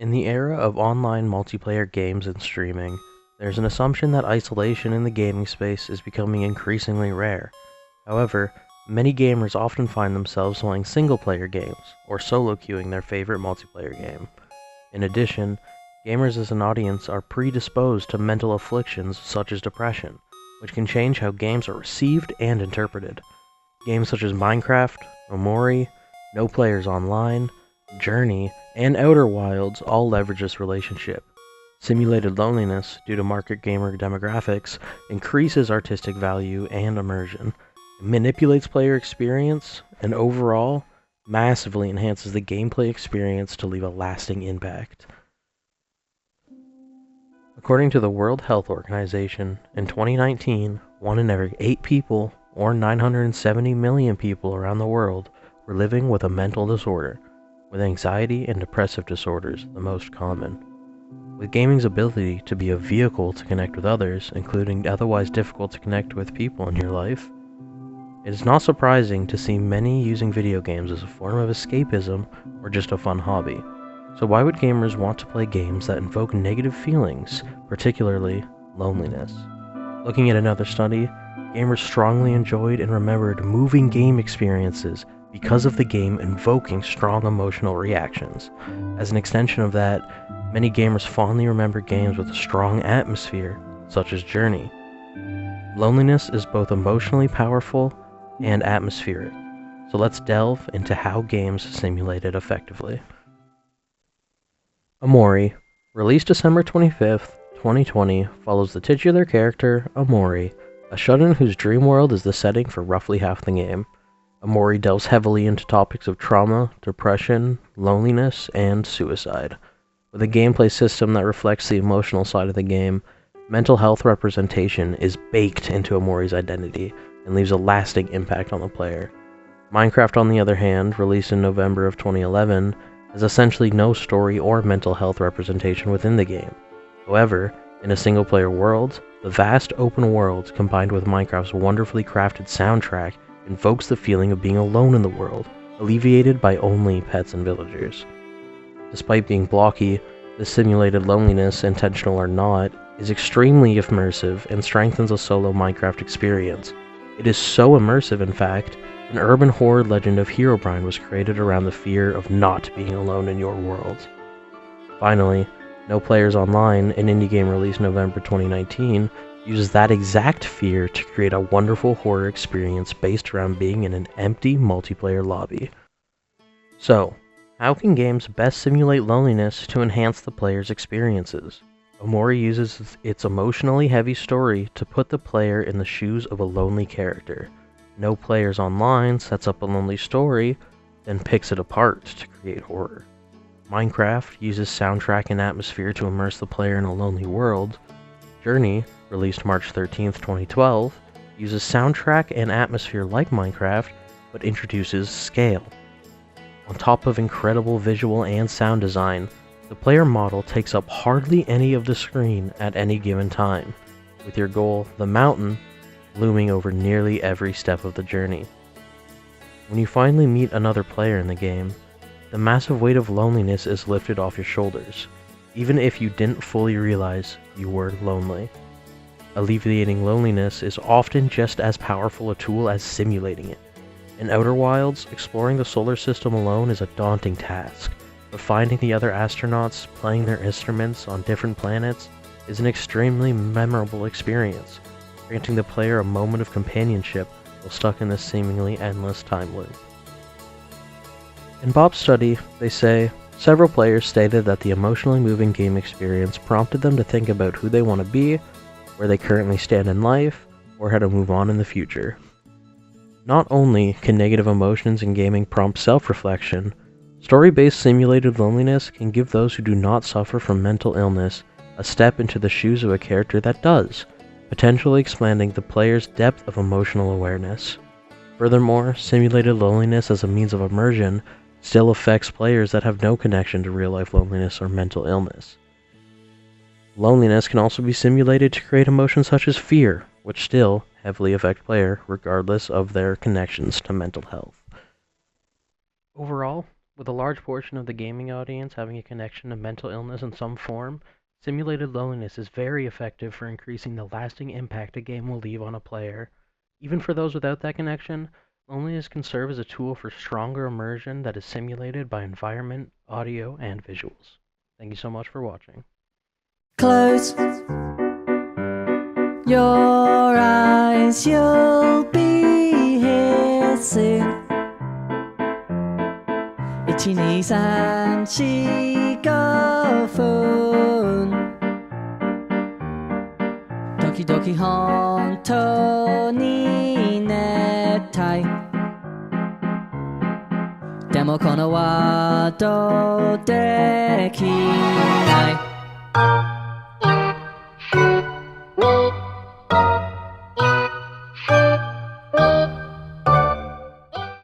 In the era of online multiplayer games and streaming, there's an assumption that isolation in the gaming space is becoming increasingly rare. However, many gamers often find themselves playing single-player games, or solo queuing their favorite multiplayer game. In addition, gamers as an audience are predisposed to mental afflictions such as depression, which can change how games are received and interpreted. Games such as Minecraft, Omori, No Players Online, Journey, and Outer Wilds all leverage this relationship. Simulated loneliness, due to market gamer demographics, increases artistic value and immersion. It manipulates player experience, and overall, massively enhances the gameplay experience to leave a lasting impact. According to the World Health Organization, in 2019, 1 in every 8 people, or 970 million people around the world, were living with a mental disorder, with anxiety and depressive disorders the most common. With gaming's ability to be a vehicle to connect with others, including otherwise difficult to connect with people in your life, it is not surprising to see many using video games as a form of escapism or just a fun hobby. So why would gamers want to play games that invoke negative feelings, particularly loneliness? Looking at another study, gamers strongly enjoyed and remembered moving game experiences because of the game invoking strong emotional reactions. As an extension of that, many gamers fondly remember games with a strong atmosphere, such as Journey. Loneliness is both emotionally powerful and atmospheric, so let's delve into how games simulate it effectively. Omori, released December 25th, 2020, follows the titular character, Omori, a shut-in whose dream world is the setting for roughly half the game. Omori delves heavily into topics of trauma, depression, loneliness, and suicide. With a gameplay system that reflects the emotional side of the game, mental health representation is baked into Omori's identity and leaves a lasting impact on the player. Minecraft, on the other hand, released in November of 2011, has essentially no story or mental health representation within the game. However, in a single-player world, the vast open world combined with Minecraft's wonderfully crafted soundtrack invokes the feeling of being alone in the world, alleviated by only pets and villagers. Despite being blocky, this simulated loneliness, intentional or not, is extremely immersive and strengthens a solo Minecraft experience. It is so immersive, in fact, an urban horror legend of Herobrine was created around the fear of not being alone in your world. Finally, No Players Online, an indie game released November 2019, uses that exact fear to create a wonderful horror experience based around being in an empty multiplayer lobby. So, how can games best simulate loneliness to enhance the player's experiences? Omori uses its emotionally heavy story to put the player in the shoes of a lonely character. No Players Online sets up a lonely story, then picks it apart to create horror. Minecraft uses soundtrack and atmosphere to immerse the player in a lonely world. Journey, released March 13th, 2012, uses soundtrack and atmosphere like Minecraft, but introduces scale. On top of incredible visual and sound design, the player model takes up hardly any of the screen at any given time, with your goal, the mountain, looming over nearly every step of the journey. When you finally meet another player in the game, the massive weight of loneliness is lifted off your shoulders, even if you didn't fully realize you were lonely. Alleviating loneliness is often just as powerful a tool as simulating it. In Outer Wilds, exploring the solar system alone is a daunting task, but finding the other astronauts playing their instruments on different planets is an extremely memorable experience, granting the player a moment of companionship while stuck in this seemingly endless time loop. In Bopp's study, they say, several players stated that the emotionally moving game experience prompted them to think about who they want to be, where they currently stand in life, or how to move on in the future. Not only can negative emotions in gaming prompt self-reflection, story-based simulated loneliness can give those who do not suffer from mental illness a step into the shoes of a character that does, potentially expanding the player's depth of emotional awareness. Furthermore, simulated loneliness as a means of immersion still affects players that have no connection to real-life loneliness or mental illness. Loneliness can also be simulated to create emotions such as fear, which still heavily affect player regardless of their connections to mental health. Overall, With a large portion of the gaming audience having a connection to mental illness in some form, simulated loneliness is very effective for increasing the lasting impact a game will leave on a player. Even for those without that connection, loneliness can serve as a tool for stronger immersion that is simulated by environment, audio, and visuals. Thank you so much for watching. Close your eyes, you'll be here soon. 1、2、3、4、5分時々本当に熱帯でもこのワードできない